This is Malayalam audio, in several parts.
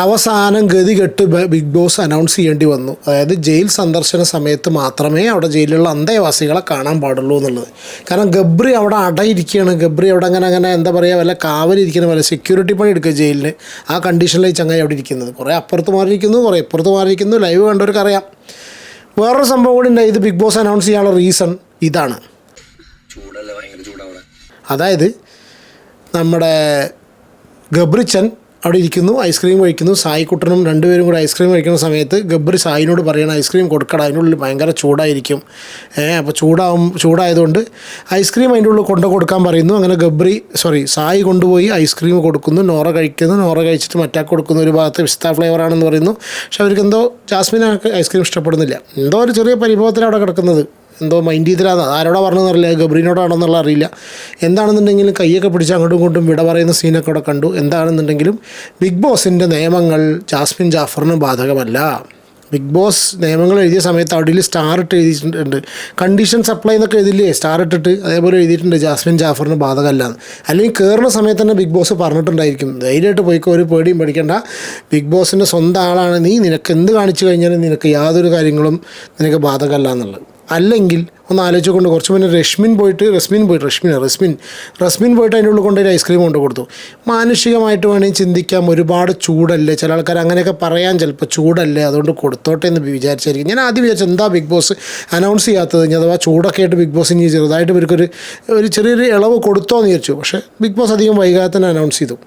അവസാനം ഗതികെട്ട് ബിഗ് ബോസ് അനൗൺസ് ചെയ്യേണ്ടി വന്നു. അതായത് ജയിൽ സന്ദർശന സമയത്ത് മാത്രമേ അവിടെ ജയിലിലുള്ള അന്തേവാസികളെ കാണാൻ പാടുള്ളൂ എന്നുള്ളത്. കാരണം ഗബ്രി അവിടെ അടയിരിക്കുകയാണ്. ഗബ്രി അവിടെ അങ്ങനെ എന്താ പറയുക, വല്ല കാവലിരിക്കുന്ന പോലെ സെക്യൂരിറ്റി പണി എടുക്കുക ജയിലിന്. ആ കണ്ടീഷനിലേക്ക് ചങ്ങായി അവിടെ ഇരിക്കുന്നത്. കുറേ അപ്പുറത്ത് മാറിയിരിക്കുന്നു, കുറേ ഇപ്പുറത്ത് മാറിയിരിക്കുന്നു. ലൈവ് കണ്ടവർക്ക് അറിയാം. വേറൊരു സംഭവം കൂടി ഉണ്ട്. ഇത് ബിഗ് ബോസ് അനൗൺസ് ചെയ്യാനുള്ള റീസൺ ഇതാണ്. അതായത് നമ്മുടെ ഗബ്രിച്ചൻ അവിടെ ഇരിക്കുന്നു, ഐസ്ക്രീം കഴിക്കുന്നു. സായിക്കുട്ടനും രണ്ടുപേരും കൂടി ഐസ്ക്രീം കഴിക്കുന്ന സമയത്ത് ഗബ്രി സായിനോട് പറയണം ഐസ്ക്രീം കൊടുക്കട, അതിനുള്ളിൽ ഭയങ്കര ചൂടായിരിക്കും. അപ്പോൾ ചൂടായതുകൊണ്ട് ഐസ്ക്രീം അതിൻ്റെ ഉള്ളിൽ കൊടുക്കാൻ പറയുന്നു. അങ്ങനെ സായി കൊണ്ടുപോയി ഐസ്ക്രീം കൊടുക്കുന്നു. നോറ കഴിക്കുന്നു. നോറ കഴിച്ചിട്ട് മറ്റാക്ക് കൊടുക്കുന്നു. ഒരു ഭാഗത്ത് പിസ്ത ഫ്ലേവറാണെന്ന് പറയുന്നു. പക്ഷെ അവർക്ക് എന്തോ ജാസ്മിനാക്ക് ഐസ്ക്രീം ഇഷ്ടപ്പെടുന്നില്ല. എന്തോ ഒരു ചെറിയ പരിഭവത്തിലാണ് അവിടെ കിടക്കുന്നത്. എന്തോ മൈൻഡ് ചെയ്തിലാണ്. ആരോടാ പറഞ്ഞതെന്നറിയില്ല, ഗബ്രീനോടാണെന്നുള്ള അറിയില്ല. എന്താണെന്നുണ്ടെങ്കിലും കൈയൊക്കെ പിടിച്ച് അങ്ങോട്ടും ഇങ്ങോട്ടും വിട പറയുന്ന സീനൊക്കെ അവിടെ കണ്ടു. എന്താണെന്നുണ്ടെങ്കിലും ബിഗ് ബോസിൻ്റെ നിയമങ്ങൾ ജാസ്മിൻ ജാഫറിന് ബാധകമല്ല. ബിഗ് ബോസ് നിയമങ്ങൾ എഴുതിയ സമയത്ത് അവിടെ സ്റ്റാർ ഇട്ട് എഴുതിയിട്ടുണ്ട്. കണ്ടീഷൻ സപ്ലൈ എന്നൊക്കെ എഴുതില്ലേ, സ്റ്റാർ ഇട്ടിട്ട് അതേപോലെ എഴുതിയിട്ടുണ്ട് ജാസ്മിൻ ജാഫറിന് ബാധകമല്ലാന്ന്. അല്ലെങ്കിൽ കയറുന്ന സമയത്ത് തന്നെ ബിഗ് ബോസ് പറഞ്ഞിട്ടുണ്ടായിരിക്കും, ധൈര്യമായിട്ട് പോയിക്കോ, ഒരു പേടിയും പേടിക്കേണ്ട, ബിഗ് ബോസിൻ്റെ സ്വന്തം ആളാണ് നീ, നിനക്ക് എന്ത് കാണിച്ചു കഴിഞ്ഞാലും നിനക്ക് യാതൊരു കാര്യങ്ങളും നിനക്ക് ബാധകമല്ല എന്നുള്ളത്. അല്ലെങ്കിൽ ഒന്ന് ആലോചിച്ചുകൊണ്ട് കുറച്ച് മുന്നേ റസ്മിൻ പോയിട്ട് അതിൻ്റെ ഉള്ളിൽ കൊണ്ടുപോയി ഐസ്ക്രീം കൊണ്ട് കൊടുത്തു. മാനുഷികമായിട്ട് വേണമെങ്കിൽ ചിന്തിക്കാം, ഒരുപാട് ചൂടല്ലേ, ചില ആൾക്കാർ അങ്ങനെയൊക്കെ പറയാൻ, ചിലപ്പോൾ ചൂടല്ലേ അതുകൊണ്ട് കൊടുത്തോട്ടെ എന്ന് വിചാരിച്ചായിരിക്കും. ഞാൻ ആദ്യം വിചാരിച്ചു എന്താ ബിഗ് ബോസ് അനൗൺസ് ചെയ്യാത്തത്, ഇനി അഥവാ ചൂടൊക്കെ ആയിട്ട് ബിഗ് ബോസ് ഇനി ചെറുതായിട്ട് ഇവർക്കൊരു ചെറിയൊരു ഇളവ് കൊടുത്തോന്ന് വിചാരിച്ചു. പക്ഷേ ബിഗ് ബോസ് അധികം വൈകാതെ തന്നെ അനൗൺസ് ചെയ്തു.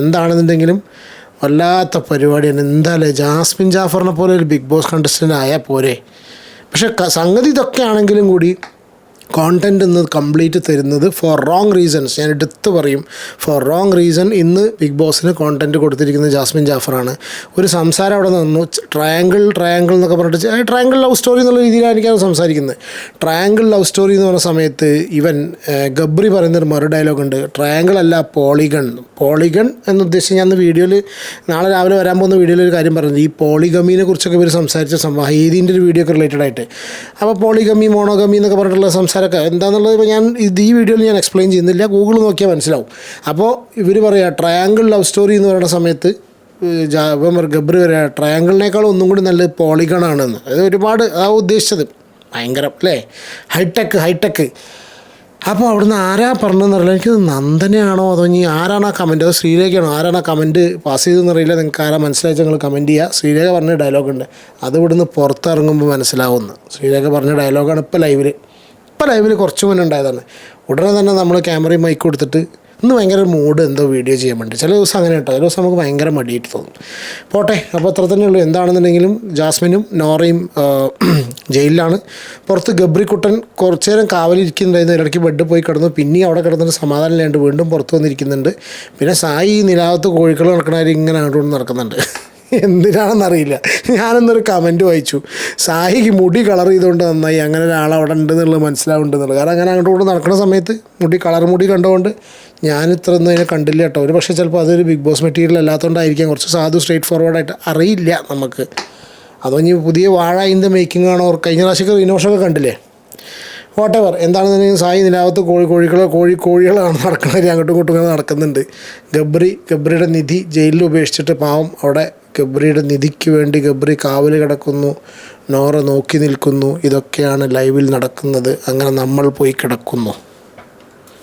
എന്താണെന്നുണ്ടെങ്കിലും വല്ലാത്ത പരിപാടിയാണ്. എന്തായാലും ജാസ്മിൻ ജാഫറിനെ പോലെ ഒരു ബിഗ് ബോസ് കണ്ടസ്റ്റൻ്റ് ആയാൽ പോരെ. പക്ഷേ സംഗതി ഇതൊക്കെ ആണെങ്കിലും കൂടി കോണ്ടൻറ്റ് ഇന്ന് കംപ്ലീറ്റ് തരുന്നത് ഫോർ റോങ് റീസൺസ്. ഞാൻ എടുത്ത് പറയും, ഫോർ റോങ് റീസൺ ഇന്ന് ബിഗ് ബോസിന് കോണ്ടൻറ്റ് കൊടുത്തിരിക്കുന്നത് ജാസ്മിൻ ജാഫറാണ്. ഒരു സംസാരം അവിടെ നിന്നു, ട്രയാങ്കിൾ എന്നൊക്കെ പറഞ്ഞിട്ട് ട്രയാങ്കിൾ ലവ് സ്റ്റോറി എന്നുള്ള രീതിയിലായിരിക്കും സംസാരിക്കുന്നത്. ട്രയാങ്കിൾ ലവ് സ്റ്റോറി എന്ന് പറഞ്ഞ സമയത്ത് ഇവൻ ഗബ്രി പറയുന്നൊരു മറു ഡയലോഗുണ്ട്, ട്രയാങ്കിൾ അല്ല പോളിഗൺ എന്നുദ്ദേശിച്ച് ഞാൻ വീഡിയോയിൽ നാളെ രാവിലെ വരാൻ പോകുന്ന വീഡിയോയിൽ ഒരു കാര്യം പറയുന്നത്, ഈ പോളിഗമീനെ കുറിച്ചൊക്കെ ഇവർ സംസാരിച്ച സംഭവം ഹൈദീൻ്റെ ഒരു വീഡിയോ ഒക്കെ റിലേറ്റഡ് ആയിട്ട്. അപ്പോൾ പോളിഗമി മോണോഗമി എന്നൊക്കെ പറഞ്ഞിട്ടുള്ള സംസാരമൊക്കെ എന്താണെന്നുള്ളത് ഇപ്പോൾ ഞാൻ ഈ വീഡിയോയിൽ ഞാൻ എക്സ്പ്ലെയിൻ ചെയ്യുന്നില്ല, ഗൂഗിൾ നോക്കിയാൽ മനസ്സിലാവും. അപ്പോൾ ഇവർ പറയുക ട്രയാങ്കിൾ ലവ് സ്റ്റോറി എന്ന് പറയുന്ന സമയത്ത് ഗബ്രി പറയുക ട്രയാങ്കിളിനേക്കാളും ഒന്നും കൂടി നല്ലത് പോളിഗണാണെന്ന്. അത് ഒരുപാട് ഉദ്ദേശിച്ചത് ഭയങ്കരം അല്ലേ, ഹൈടെക്ക്. അപ്പോൾ അവിടുന്ന് ആരാ പറഞ്ഞതെന്നറിയില്ല, എനിക്ക് നന്ദനയാണോ അതോ ഇനി ആരാണ് ആ കമൻറ്റ്, അതോ ശ്രീരേഖയാണോ, ആരാണ് ആ കമൻറ്റ് പാസ് ചെയ്തതെന്നറിയില്ല. നിങ്ങൾക്ക് ആരാ മനസ്സിലാച്ചാൽ നിങ്ങൾ കമൻറ്റ് ചെയ്യുക. ശ്രീരേഖ പറഞ്ഞ ഡയലോഗുണ്ട്, അത് ഇവിടുന്ന് പുറത്തിറങ്ങുമ്പോൾ മനസ്സിലാവുന്നു. ശ്രീരേഖ പറഞ്ഞ ഡയലോഗാണ് ഇപ്പോൾ ലൈവിൽ കുറച്ച് മുന്നേ ഉണ്ടായതാണ്. ഉടനെ തന്നെ നമ്മൾ ക്യാമറയും മൈക്ക് കൊടുത്തിട്ട് ഇന്ന് ഭയങ്കര മൂഡ് എന്തോ വീഡിയോ ചെയ്യാൻ വേണ്ടി. ചില ദിവസം അങ്ങനെ കേട്ടോ, ചില ദിവസം നമുക്ക് ഭയങ്കര മടിയായിട്ട് തോന്നും. പോട്ടെ, അപ്പോൾ അത്ര തന്നെ ഉള്ളൂ. എന്താണെന്നുണ്ടെങ്കിലും ജാസ്മിനും നോറയും ജയിലിലാണ്. പുറത്ത് ഗബ്രിക്കുട്ടൻ കുറച്ച് നേരം കാവലിരിക്കുന്നുണ്ടായിരുന്നു, ഇടയ്ക്ക് ബെഡ് പോയി കിടന്നു. പിന്നെയും അവിടെ കിടന്നിട്ട് സമാധാനം ഇല്ലാണ്ട് വീണ്ടും പുറത്ത് വന്നിരിക്കുന്നുണ്ട്. പിന്നെ സായി നിലാവത്ത് കോഴികൾ നടക്കണവർ ഇങ്ങനെ അങ്ങോട്ട് നടക്കുന്നുണ്ട്. എന്തിനാണെന്നറിയില്ല. ഞാനെന്നൊരു കമൻറ്റ് വായിച്ചു, സായിക്ക് മുടി കളർ ചെയ്തുകൊണ്ട് നന്നായി, അങ്ങനെ ഒരാളവിടെ ഉണ്ടെന്നുള്ളത് മനസ്സിലാവുന്നുണ്ടെന്നുള്ളത്. കാരണം അങ്ങനെ അങ്ങോട്ട് നടക്കുന്ന സമയത്ത് മുടി കണ്ടുകൊണ്ട് ഞാനിത്രയൊന്നും അതിനെ കണ്ടില്ല കേട്ടോ. ഒരു പക്ഷേ ചിലപ്പോൾ അതൊരു ബിഗ് ബോസ് മെറ്റീരിയൽ അല്ലാത്തതുകൊണ്ടായിരിക്കാം, കുറച്ച് സ്ട്രേറ്റ് ഫോർവേഡായിട്ട് അറിയില്ല നമുക്ക്. അതോ ഇനി പുതിയ വാഴ ഇൻ്റെ മേക്കിംഗ് ആണോ, കഴിഞ്ഞ പ്രാവശ്യമൊക്കെ റിനോഷൊക്കെ കണ്ടില്ലേ. വാട്ടെവർ എന്താണെന്നുണ്ടെങ്കിൽ സായി നിലാവത്ത് കോഴികളാണ് നടക്കുന്നത്, അങ്ങോട്ടും ഇങ്ങോട്ടും ഇങ്ങനെ നടക്കുന്നുണ്ട്. ഗബ്രിയുടെ നിധി ജയിലിൽ ഉപേക്ഷിച്ചിട്ട് പാവം അവിടെ ഗബ്രിയുടെ നിധിക്ക് വേണ്ടി ഗബ്രി കാവൽ കിടക്കുന്നു, നോറ നോക്കി നിൽക്കുന്നു. ഇതൊക്കെയാണ് ലൈവിൽ നടക്കുന്നത്. അങ്ങനെ നമ്മൾ പോയി കിടക്കുന്നു.